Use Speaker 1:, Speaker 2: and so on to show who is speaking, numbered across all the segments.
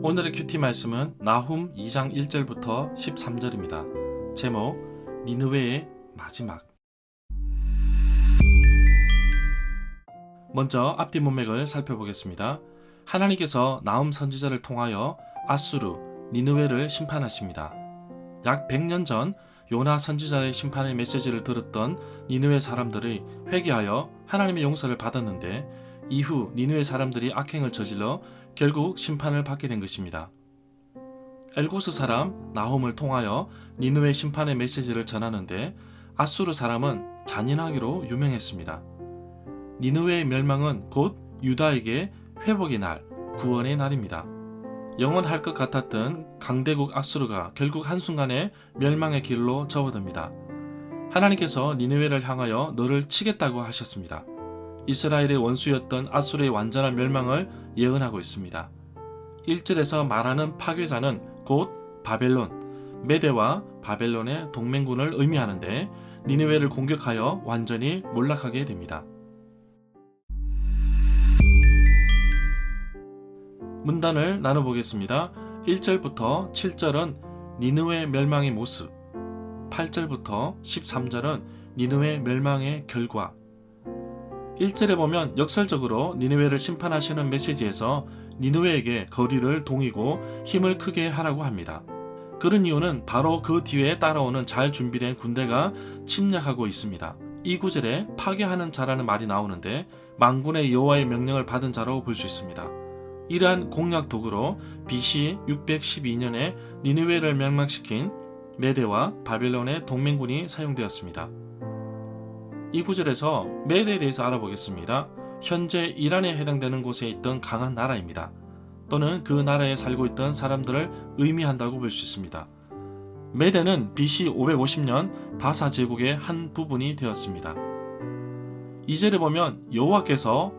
Speaker 1: 오늘의 큐티 말씀은 나훔 2장 1절부터 13절입니다. 제목 니느웨의 마지막. 먼저 앞뒤 문맥을 살펴보겠습니다. 하나님께서 나훔 선지자를 통하여 아수르, 니느웨를 심판하십니다. 약 100년 전 요나 선지자의 심판의 메시지를 들었던 니느웨 사람들이 회개하여 하나님의 용서를 받았는데 이후 니느웨 사람들이 악행을 저질러 결국 심판을 받게 된 것입니다. 엘고스 사람 나훔을 통하여 니느웨 심판의 메시지를 전하는데 아수르 사람은 잔인하기로 유명했습니다. 니느웨의 멸망은 곧 유다에게 회복의 날, 구원의 날입니다. 영원할 것 같았던 강대국 아수르가 결국 한순간에 멸망의 길로 접어듭니다. 하나님께서 니느웨를 향하여 너를 치겠다고 하셨습니다. 이스라엘의 원수였던 아수르의 완전한 멸망을 예언하고 있습니다. 1절에서 말하는 파괴자는 곧 바벨론, 메대와 바벨론의 동맹군을 의미하는데 니느웨를 공격하여 완전히 몰락하게 됩니다. 문단을 나눠보겠습니다. 1절부터 7절은 니느웨 멸망의 모습, 8절부터 13절은 니느웨 멸망의 결과. 1절에 보면 역설적으로 니느웨를 심판하시는 메시지에서 니느웨에게 거리를 동이고 힘을 크게 하라고 합니다. 그런 이유는 바로 그 뒤에 따라오는 잘 준비된 군대가 침략하고 있습니다. 이 구절에 파괴하는 자라는 말이 나오는데 만군의 여호와의 명령을 받은 자로 볼 수 있습니다. 이러한 공략 도구로 BC 612년에 니느웨를 멸망시킨 메대와 바벨론의 동맹군이 사용되었습니다. 이 구절에서 메대에 대해서 알아보겠습니다. 현재 이란에 해당되는 곳에 있던 강한 나라입니다. 또는 그 나라에 살고 있던 사람들을 의미한다고 볼 수 있습니다. 메대는 BC 550년 바사 제국의 한 부분이 되었습니다. 2절에 보면 여호와께서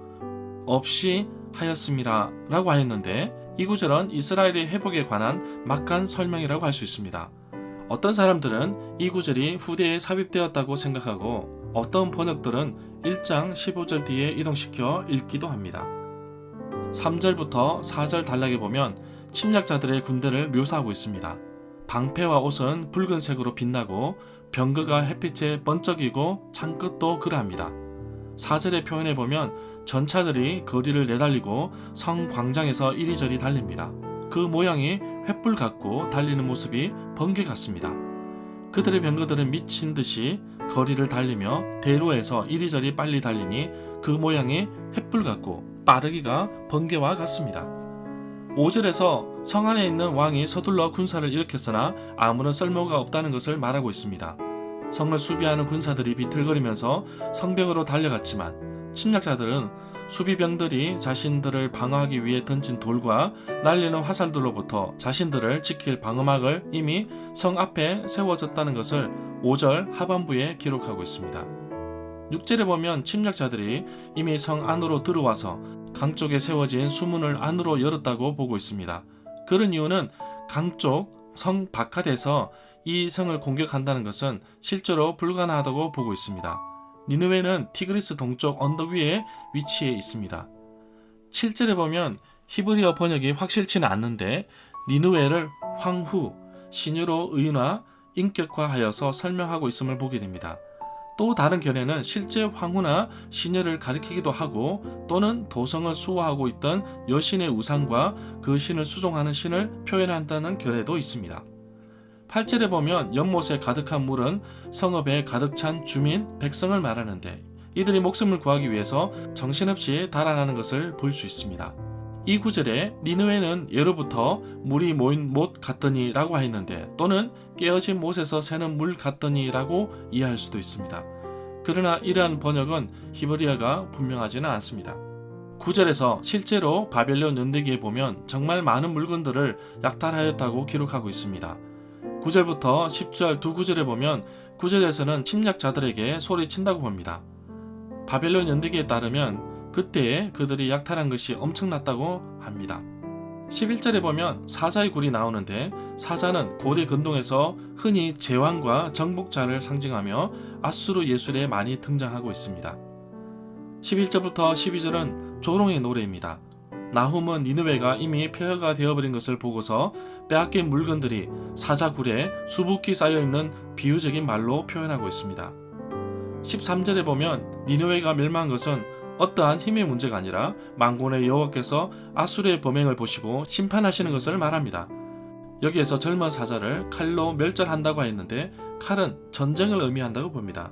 Speaker 1: 없이 하였음이라 라고 하였는데 이 구절은 이스라엘의 회복에 관한 막간 설명이라고 할 수 있습니다. 어떤 사람들은 이 구절이 후대에 삽입되었다고 생각하고 어떤 번역들은 1장 15절 뒤에 이동시켜 읽기도 합니다. 3절부터 4절 단락에 보면 침략자들의 군대를 묘사하고 있습니다. 방패와 옷은 붉은색으로 빛나고 병거가 햇빛에 번쩍이고 창끝도 그러합니다. 4절의 표현에 보면 전차들이 거리를 내달리고 성 광장에서 이리저리 달립니다. 그 모양이 횃불 같고 달리는 모습이 번개 같습니다. 그들의 병거들은 미친 듯이 거리를 달리며 대로에서 이리저리 빨리 달리니 그 모양이 횃불 같고 빠르기가 번개와 같습니다. 5절에서 성 안에 있는 왕이 서둘러 군사를 일으켰으나 아무런 쓸모가 없다는 것을 말하고 있습니다. 성을 수비하는 군사들이 비틀거리면서 성벽으로 달려갔지만 침략자들은 수비병들이 자신들을 방어하기 위해 던진 돌과 날리는 화살들로부터 자신들을 지킬 방어막을 이미 성 앞에 세워졌다는 것을 5절 하반부에 기록하고 있습니다. 6절에 보면 침략자들이 이미 성 안으로 들어와서 강 쪽에 세워진 수문을 안으로 열었다고 보고 있습니다. 그런 이유는 강 쪽 성 바깥에서 이 성을 공격한다는 것은 실제로 불가능하다고 보고 있습니다. 니느웨는 티그리스 동쪽 언덕 위에 위치해 있습니다. 7절에 보면 히브리어 번역이 확실치는 않는데 니느웨를 황후, 신유로 의인화, 인격화하여서 설명하고 있음을 보게 됩니다. 또 다른 견해는 실제 황후나 시녀를 가리키기도 하고 또는 도성을 수호하고 있던 여신의 우상과 그 신을 수종하는 신을 표현한다는 견해도 있습니다. 8절에 보면 연못에 가득한 물은 성읍에 가득 찬 주민, 백성을 말하는데 이들이 목숨을 구하기 위해서 정신없이 달아나는 것을 볼 수 있습니다. 이 구절에 니느웨는 예로부터 물이 모인 못 같더니 라고 하였는데 또는 깨어진 못에서 새는 물 같더니 라고 이해할 수도 있습니다. 그러나 이러한 번역은 히브리어가 분명하지는 않습니다. 9절에서 실제로 바벨론 연대기에 보면 정말 많은 물건들을 약탈하였다고 기록하고 있습니다. 9절부터 10절 두 구절에 보면 9절에서는 침략자들에게 소리친다고 봅니다. 바벨론 연대기에 따르면 그때에 그들이 약탈한 것이 엄청났다고 합니다. 11절에 보면 사자의 굴이 나오는데 사자는 고대 근동에서 흔히 제왕과 정복자를 상징하며 아수르 예술에 많이 등장하고 있습니다. 11절부터 12절은 조롱의 노래입니다. 나훔은 니느웨가 이미 폐허가 되어버린 것을 보고서 빼앗긴 물건들이 사자굴에 수북히 쌓여있는 비유적인 말로 표현하고 있습니다. 13절에 보면 니느웨가 멸망한 것은 어떠한 힘의 문제가 아니라 만군의 여호와께서 아수르의 범행을 보시고 심판하시는 것을 말합니다. 여기에서 젊은 사자를 칼로 멸절한다고 했는데 칼은 전쟁을 의미한다고 봅니다.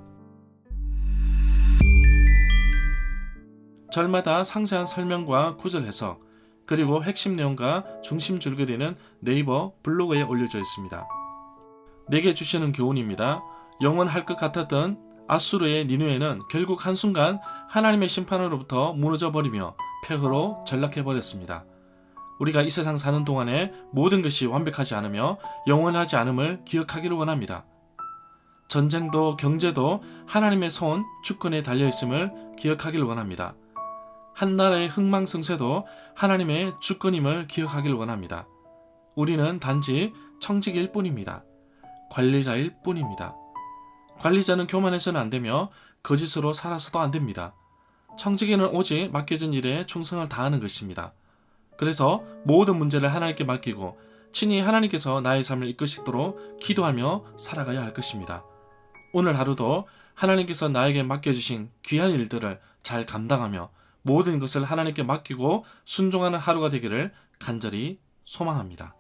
Speaker 1: 절마다 상세한 설명과 구절 해석, 그리고 핵심 내용과 중심 줄거리는 네이버 블로그에 올려져 있습니다. 내게 주시는 교훈입니다. 영원할 것 같았던 아수르의 니느웨는 결국 한순간 하나님의 심판으로부터 무너져 버리며 폐허로 전락해 버렸습니다. 우리가 이 세상 사는 동안에 모든 것이 완벽하지 않으며 영원하지 않음을 기억하기를 원합니다. 전쟁도 경제도 하나님의 손, 주권에 달려있음을 기억하기를 원합니다. 한 나라의 흥망성쇠도 하나님의 주권임을 기억하기를 원합니다. 우리는 단지 청직일 뿐입니다. 관리자일 뿐입니다. 관리자는 교만해서는 안 되며 거짓으로 살아서도 안 됩니다. 청지기는 오직 맡겨진 일에 충성을 다하는 것입니다. 그래서 모든 문제를 하나님께 맡기고 친히 하나님께서 나의 삶을 이끄시도록 기도하며 살아가야 할 것입니다. 오늘 하루도 하나님께서 나에게 맡겨주신 귀한 일들을 잘 감당하며 모든 것을 하나님께 맡기고 순종하는 하루가 되기를 간절히 소망합니다.